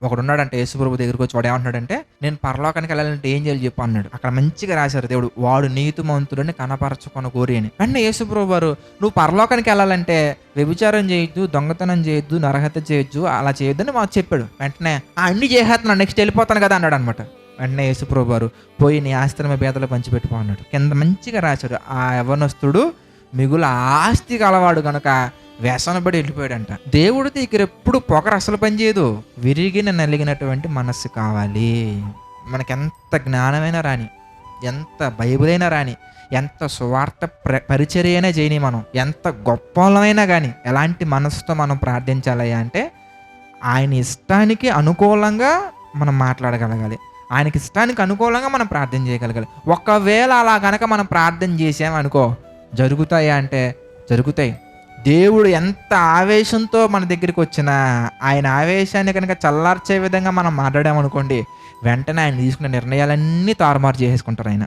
ఒకడున్నాడంట యేసుప్రభు దగ్గరికి వచ్చి వాడు ఏమంటున్నాడంటే, నేను పరలోకానికి వెళ్ళాలంటే ఏం చేయాలి చెప్పు అన్నాడు. అక్కడ మంచిగా రాశారు దేవుడు, వాడు నీతిమంతుడని కనపరచుకొన కోరి అని. వెంటనే యేసుప్రభు వారు, నువ్వు పరలోకానికి వెళ్ళాలంటే వ్యభిచారం చేయొద్దు, దొంగతనం చేయొద్దు, నరహత్య చేయొద్దు, అలా చేయొద్దని మాకు చెప్పాడు. వెంటనే అన్ని చేసేస్తున్నాను, నెక్స్ట్ వెళ్ళిపోతాను కదా అన్నాడు అనమాట. వెంటనే యేసుప్రభు వారు, పోయి నీ ఆస్తిని పేదలు పంచిపెట్టుకో అన్నాడు. కింద మంచిగా రాశాడు, ఆ యవ్వనస్తుడు మిగులు ఆస్తి గలవాడు కనుక వ్యసనపడి వెళ్ళిపోయాడంట. దేవుడి దగ్గర ఎప్పుడు పొగరు అసలు పనిచేయదు. విరిగిన నలిగినటువంటి మనస్సు కావాలి. మనకెంత జ్ఞానమైనా రాని, ఎంత బైబిల్ అయినా రాని, ఎంత సువార్త పరిచర్య అయినా చేయని, మనం ఎంత గొప్పలమైనా కానీ ఎలాంటి మనసుతో మనం ప్రార్థించాలి అంటే ఆయన ఇష్టానికి అనుకూలంగా మనం మాట్లాడగలగాలి, ఆయనకి ఇష్టానికి అనుకూలంగా మనం ప్రార్థన చేయగలగాలి. ఒకవేళ అలా కనుక మనం ప్రార్థన చేసామనుకో, జరుగుతాయా అంటే జరుగుతాయి. దేవుడు ఎంత ఆవేశంతో మన దగ్గరికి వచ్చినా ఆయన ఆవేశాన్ని కనుక చల్లార్చే విధంగా మనం మాట్లాడామనుకోండి, వెంటనే ఆయన తీసుకున్న నిర్ణయాలన్నీ తారుమారు చేసేసుకుంటారు ఆయన.